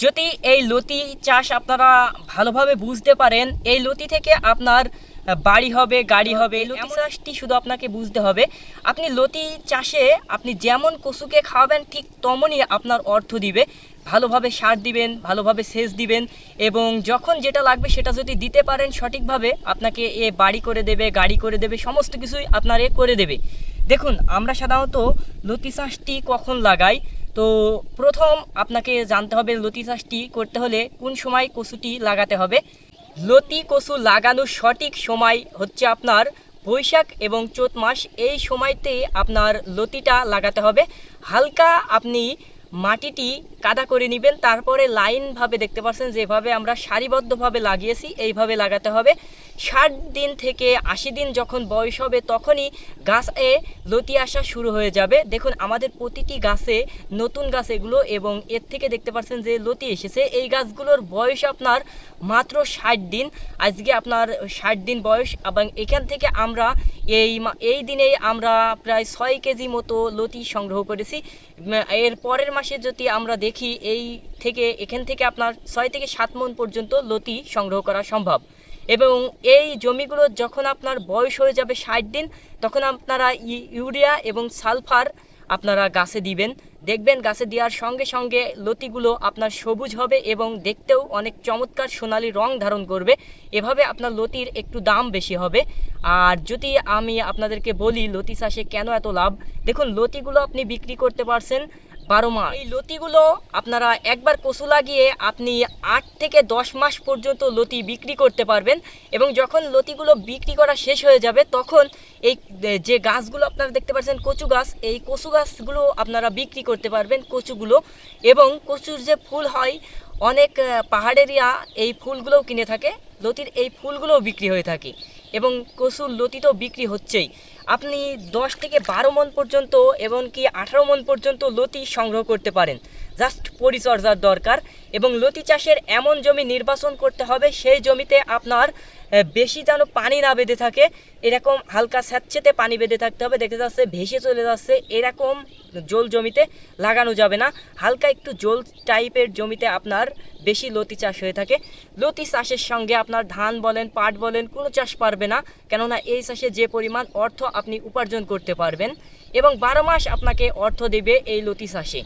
যদি এই লতি চাষ আপনারা ভালোভাবে বুঝতে পারেন, এই লতি থেকে আপনার বাড়ি হবে, গাড়ি হবে। এই লতি চাষটি শুধু আপনাকে বুঝতে হবে। আপনি লতি চাষে আপনি যেমন কচুকে খাওয়াবেন ঠিক তেমনই আপনার অর্থ দিবে। ভালোভাবে সার দিবেন, ভালোভাবে সেচ দিবেন, এবং যখন যেটা লাগবে সেটা যদি দিতে পারেন সঠিকভাবে, আপনাকে এ বাড়ি করে দেবে, গাড়ি করে দেবে, সমস্ত কিছুই আপনার এ করে দেবে। দেখুন, আমরা সাধারণত লতি চাষটি কখন লাগাই? তো প্রথম আপনাকে জানতে হবে লতি চাষটি করতে হলে কোন সময় কচুটি লাগাতে হবে। লতি কচু লাগানোর সঠিক সময় হচ্ছে আপনার বৈশাখ এবং চৈত মাস। এই সময়তে আপনার লতিটা লাগাতে হবে। হালকা আপনি মাটিটি কাদা করে নেবেন, তারপরে লাইনভাবে দেখতে পাচ্ছেন যেভাবে আমরা সারিবদ্ধভাবে লাগিয়েছি এইভাবে লাগাতে হবে। 60 দিন থেকে 80 দিন যখন বয়স হবে তখনই গাছে লতি আসা শুরু হয়ে যাবে। দেখুন, আমাদের প্রতিটি গাছে নতুন গাছ এগুলো, এবং এর থেকে দেখতে পাচ্ছেন যে লতি এসেছে। এই গাছগুলোর বয়স আপনার মাত্র 60 দিন। আজকে আপনার 60 দিন বয়স, এবং এখান থেকে আমরা এই দিনেই আমরা প্রায় 6 কেজি মতো লতি সংগ্রহ করেছি। এর পরের মাসে যদি আমরা দেখি এখান থেকে আপনার 6 থেকে 7 মণ পর্যন্ত লতি সংগ্রহ করা সম্ভব। এবং এই জমিগুলো যখন আপনার বয়স হয়ে যাবে 60 দিন, তখন আপনারা ইউরিয়া এবং সালফার আপনারা গাছে দিবেন। দেখবেন গাছে দেওয়ার সঙ্গে সঙ্গে লতিগুলো আপনার সবুজ হবে এবং দেখতেও অনেক চমৎকার সোনালি রং ধারণ করবে। এভাবে আপনার লতির একটু দাম বেশি হবে। আর যদি আমি আপনাদেরকে বলি লতি চাষে কেন এত লাভ, দেখুন, লতিগুলো আপনি বিক্রি করতে পারছেন 12 মাস। এই লতিগুলো আপনারা একবার কচু লাগিয়ে আপনি 8 থেকে 10 মাস পর্যন্ত লতি বিক্রি করতে পারবেন। এবং যখন লতিগুলো বিক্রি করা শেষ হয়ে যাবে তখন এই যে গাছগুলো আপনারা দেখতে পাচ্ছেন কচু গাছ, এই কচু গাছগুলো আপনারা বিক্রি করতে পারবেন কচুগুলো। এবং কচুর যে ফুল হয়, অনেক পাহাড়েরিয়া এই ফুলগুলোও কিনে থাকে, লতির এই ফুলগুলোও বিক্রি হয়ে থাকে, এবং কচুর লতি তো বিক্রি হচ্ছেই। আপনি 10 থেকে 12 মণ পর্যন্ত এমনকি 18 মণ পর্যন্ত লতি সংগ্রহ করতে পারেন। জাস্ট পরিচর্যার দরকার। এবং লতি চাষের এমন জমি নির্বাচন করতে হবে সেই জমিতে আপনার বেশি যেন পানি না বেঁধে থাকে, এরকম হালকা স্যাঁতসেঁতে পানি বেঁধে থাকতে হবে। দেখতে যাচ্ছে ভেসে চলে যাচ্ছে, এরকম জল জমিতে লাগানো যাবে না। হালকা একটু জল টাইপের জমিতে আপনার বেশি লতি চাষ হয়ে থাকে। লতি চাষের সঙ্গে আপনার ধান বলেন, পাট বলেন, কোনো চাষ পারবে না, কেননা এই চাষে যে পরিমাণ অর্থ আপনি উপার্জন করতে পারবেন, এবং 12 মাস আপনাকে অর্থ দেবে এই লতি চাষে।